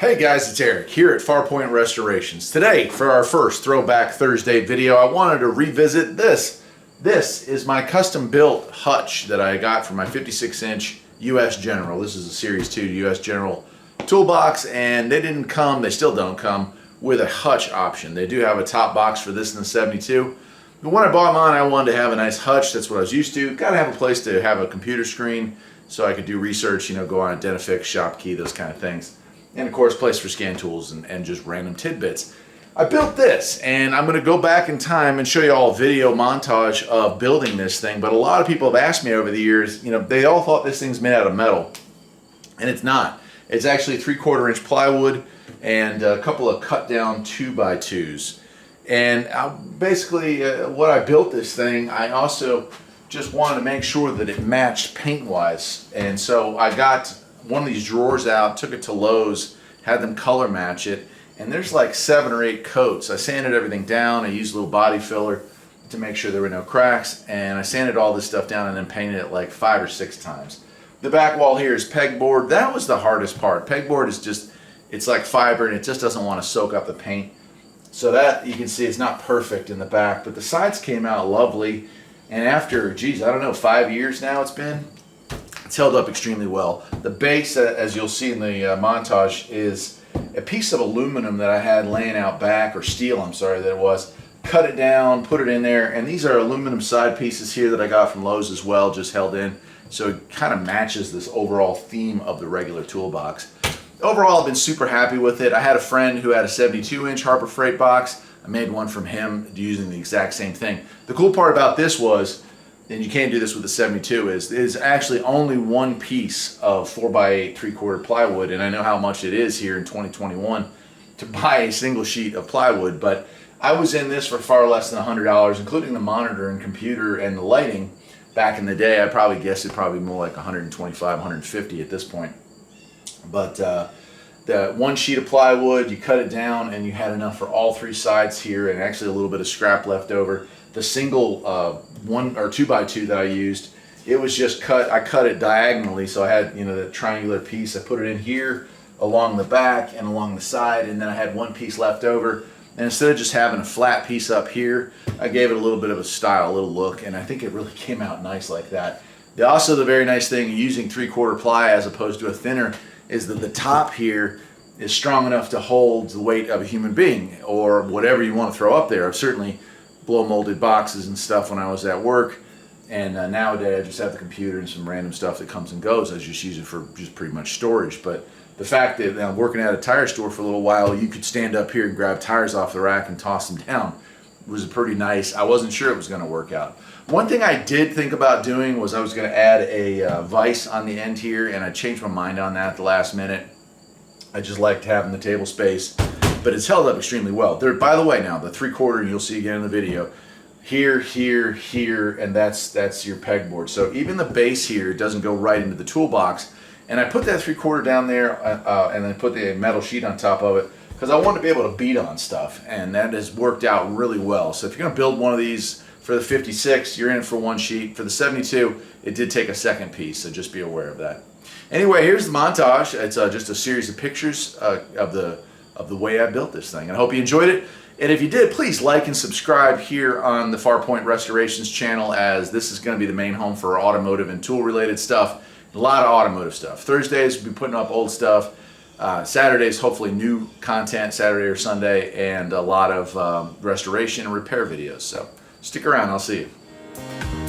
Hey guys, it's Eric here at Farpoint Restorations. Today, for our first Throwback Thursday video, I wanted to revisit this. This is my custom-built hutch that I got for my 56-inch US General. This is a Series 2 US General toolbox, and they still don't come with a hutch option. They do have a top box for this in the 72. But when I bought mine, I wanted to have a nice hutch. That's what I was used to. Got to have a place to have a computer screen so I could do research, go on Identifix, ShopKey, those kind of things. And of course, place for scan tools and just random tidbits. I built this, and I'm going to go back in time and show you all a video montage of building this thing. But a lot of people have asked me over the years, they all thought this thing's made out of metal, and it's not. It's actually 3/4 inch plywood and a couple of cut down 2x2s. And basically, what I built this thing, I also just wanted to make sure that it matched paint-wise. And so I got one of these drawers out, took it to Lowe's, had them color match it, and there's like 7 or 8 coats. I sanded everything down. I used a little body filler to make sure there were no cracks, and I sanded all this stuff down and then painted it like 5 or 6 times. The back wall here is pegboard. That was the hardest part. Pegboard is just, it's like fiber and it just doesn't want to soak up the paint. So that, you can see, it's not perfect in the back, but the sides came out lovely. And after, geez, I don't know, 5 years now it's been, it's held up extremely well. The base, as you'll see in the montage, is a piece of aluminum that I had laying out back, or steel, I'm sorry, that it was. Cut it down, put it in there, and these are aluminum side pieces here that I got from Lowe's as well, just held in. So it kind of matches this overall theme of the regular toolbox. Overall, I've been super happy with it. I had a friend who had a 72-inch Harbor Freight box. I made one from him using the exact same thing. The cool part about this was, and you can't do this with the 72, is actually only one piece of 4x8 3/4 plywood, and I know how much it is here in 2021 to buy a single sheet of plywood, but I was in this for far less than $100, including the monitor and computer and the lighting. Back in the day, I probably guess it'd probably be more like 125, 150 at this point. But the one sheet of plywood, you cut it down and you had enough for all 3 sides here, and actually a little bit of scrap left over. The single 1 or 2x2 that I used, it was just cut. I cut it diagonally, so I had the triangular piece. I put it in here along the back and along the side, and then I had one piece left over. And instead of just having a flat piece up here, I gave it a little bit of a style, a little look, and I think it really came out nice like that. Also, the very nice thing using 3/4 ply as opposed to a thinner is that the top here is strong enough to hold the weight of a human being or whatever you want to throw up there. I've certainly blow molded boxes and stuff when I was at work, and nowadays I just have the computer and some random stuff that comes and goes. I just use it for just pretty much storage. But the fact that I'm working at a tire store for a little while, you could stand up here and grab tires off the rack and toss them down. It was pretty nice. I wasn't sure it was going to work out. One thing I did think about doing was I was going to add a vise on the end here, and I changed my mind on that at the last minute. I just liked having the table space, but it's held up extremely well. There, by the way, now the 3/4, you'll see again in the video, here, here, here, and that's your pegboard. So even the base here doesn't go right into the toolbox. And I put that 3/4 down there, and then put the metal sheet on top of it because I wanted to be able to beat on stuff, and that has worked out really well. So if you're going to build one of these for the 56, you're in it for one sheet. For the 72, it did take a second piece, so just be aware of that. Anyway, here's the montage. It's just a series of pictures of the way I built this thing. And I hope you enjoyed it. And if you did, please like and subscribe here on the Farpoint Restorations channel, as this is going to be the main home for automotive and tool related stuff. A lot of automotive stuff. Thursdays we'll be putting up old stuff. Saturdays hopefully new content, Saturday or Sunday, and a lot of restoration and repair videos. So stick around, I'll see you.